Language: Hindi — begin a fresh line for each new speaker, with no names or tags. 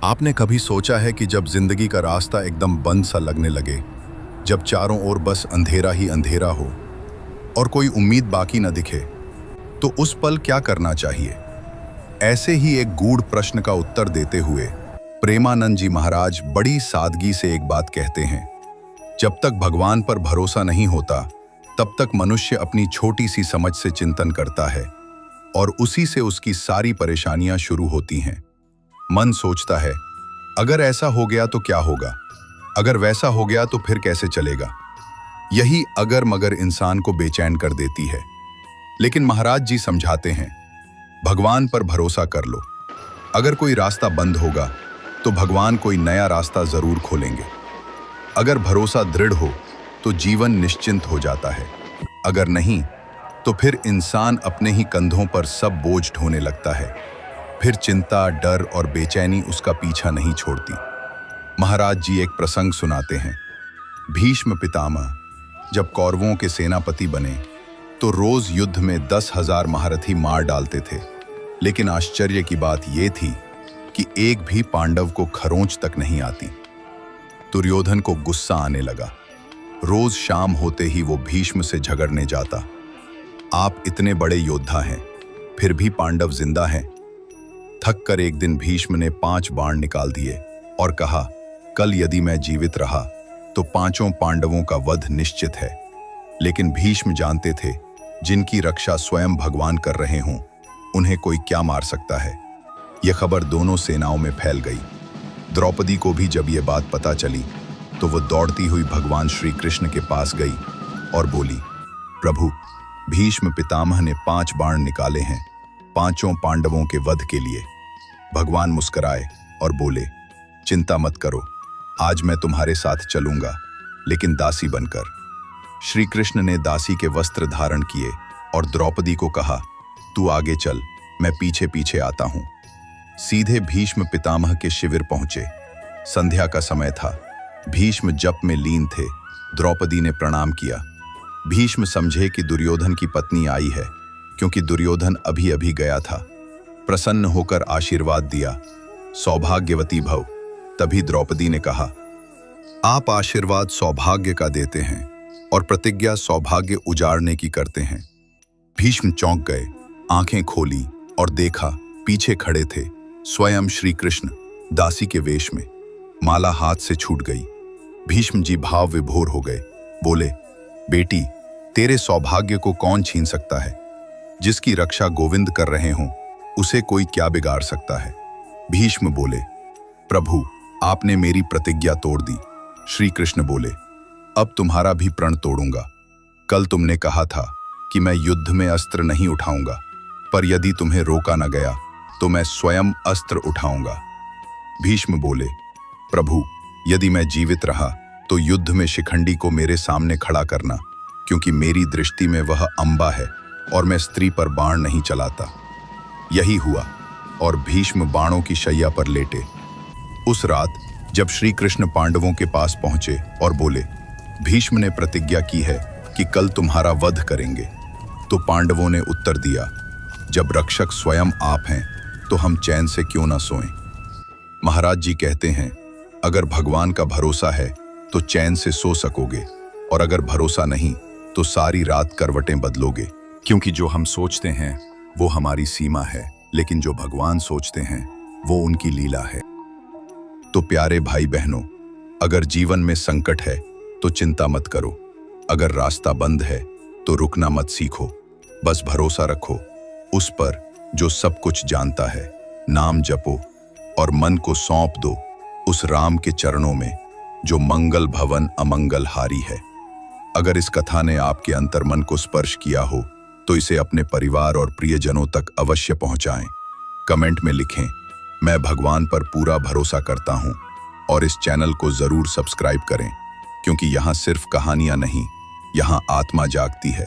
आपने कभी सोचा है कि जब जिंदगी का रास्ता एकदम बंद सा लगने लगे, जब चारों ओर बस अंधेरा ही अंधेरा हो और कोई उम्मीद बाकी न दिखे, तो उस पल क्या करना चाहिए? ऐसे ही एक गूढ़ प्रश्न का उत्तर देते हुए प्रेमानंद जी महाराज बड़ी सादगी से एक बात कहते हैं। जब तक भगवान पर भरोसा नहीं होता, तब तक मनुष्य अपनी छोटी सी समझ से चिंतन करता है और उसी से उसकी सारी परेशानियां शुरू होती हैं। मन सोचता है, अगर ऐसा हो गया तो क्या होगा? अगर वैसा हो गया तो फिर कैसे चलेगा? यही अगर मगर इंसान को बेचैन कर देती है। लेकिन महाराज जी समझाते हैं, भगवान पर भरोसा कर लो। अगर कोई रास्ता बंद होगा तो भगवान कोई नया रास्ता जरूर खोलेंगे। अगर भरोसा दृढ़ हो तो जीवन निश्चिंत हो जाता है। अगर नहीं तो फिर इंसान अपने ही कंधों पर सब बोझ ढोने लगता है। फिर चिंता, डर और बेचैनी उसका पीछा नहीं छोड़ती। महाराज जी एक प्रसंग सुनाते हैं। भीष्म पितामह जब कौरवों के सेनापति बने तो रोज युद्ध में 10,000 महारथी मार डालते थे। लेकिन आश्चर्य की बात यह थी कि एक भी पांडव को खरोंच तक नहीं आती। दुर्योधन को गुस्सा आने लगा। रोज शाम होते ही वो भीष्म से झगड़ने जाता। आप इतने बड़े योद्धा हैं, फिर भी पांडव जिंदा हैं। थक कर एक दिन भीष्म ने 5 बाण निकाल दिए और कहा, कल यदि मैं जीवित रहा तो 5 पांडवों का वध निश्चित है। लेकिन भीष्म जानते थे, जिनकी रक्षा स्वयं भगवान कर रहे हों, उन्हें कोई क्या मार सकता है। यह खबर दोनों सेनाओं में फैल गई। द्रौपदी को भी जब यह बात पता चली तो वो दौड़ती हुई भगवान श्री कृष्ण के पास गई और बोली, प्रभु, भीष्म पितामह ने 5 बाण निकाले हैं 5 पांडवों के वध के लिए। भगवान मुस्कुराए और बोले, चिंता मत करो, आज मैं तुम्हारे साथ चलूंगा, लेकिन दासी बनकर। श्री कृष्ण ने दासी के वस्त्र धारण किए और द्रौपदी को कहा, तू आगे चल, मैं पीछे पीछे आता हूं। सीधे भीष्म पितामह के शिविर पहुंचे। संध्या का समय था। भीष्म जप में लीन थे। द्रौपदी ने प्रणाम किया। भीष्म समझे कि दुर्योधन की पत्नी आई है, क्योंकि दुर्योधन अभी अभी गया था। प्रसन्न होकर आशीर्वाद दिया, सौभाग्यवती भव। तभी द्रौपदी ने कहा, आप आशीर्वाद सौभाग्य का देते हैं और प्रतिज्ञा सौभाग्य उजाड़ने की करते हैं। भीष्म चौंक गए, आंखें खोली और देखा पीछे खड़े थे स्वयं श्री कृष्ण, दासी के वेश में। माला हाथ से छूट गई। भीष्म जी भाव विभोर हो गए। बोले, बेटी, तेरे सौभाग्य को कौन छीन सकता है? जिसकी रक्षा गोविंद कर रहे हों, उसे कोई क्या बिगाड़ सकता है? भीष्म बोले, प्रभु, आपने मेरी प्रतिज्ञा तोड़ दी। श्री कृष्ण बोले, अब तुम्हारा भी प्रण तोड़ूंगा। कल तुमने कहा था कि मैं युद्ध में अस्त्र नहीं उठाऊंगा, पर यदि तुम्हें रोका न गया तो मैं स्वयं अस्त्र उठाऊंगा। भीष्म बोले, प्रभु, यदि मैं जीवित रहा तो युद्ध में शिखंडी को मेरे सामने खड़ा करना, क्योंकि मेरी दृष्टि में वह अंबा है और मैं स्त्री पर बाण नहीं चलाता। यही हुआ और भीष्म बाणों की शैया पर लेटे। उस रात जब श्री कृष्ण पांडवों के पास पहुंचे और बोले, भीष्म ने प्रतिज्ञा की है कि कल तुम्हारा वध करेंगे, तो पांडवों ने उत्तर दिया, जब रक्षक स्वयं आप हैं तो हम चैन से क्यों ना सोएं। महाराज जी कहते हैं, अगर भगवान का भरोसा है तो चैन से सो सकोगे, और अगर भरोसा नहीं तो सारी रात करवटें बदलोगे। क्योंकि जो हम सोचते हैं वो हमारी सीमा है, लेकिन जो भगवान सोचते हैं वो उनकी लीला है। तो प्यारे भाई बहनों, अगर जीवन में संकट है तो चिंता मत करो। अगर रास्ता बंद है तो रुकना मत सीखो। बस भरोसा रखो उस पर जो सब कुछ जानता है। नाम जपो और मन को सौंप दो उस राम के चरणों में, जो मंगल भवन अमंगल हारी है। अगर इस कथा ने आपके अंतर्मन को स्पर्श किया हो तो इसे अपने परिवार और प्रियजनों तक अवश्य पहुंचाएं। कमेंट में लिखें, मैं भगवान पर पूरा भरोसा करता हूं, और इस चैनल को जरूर सब्सक्राइब करें, क्योंकि यहाँ सिर्फ कहानियां नहीं, यहाँ आत्मा जागती है।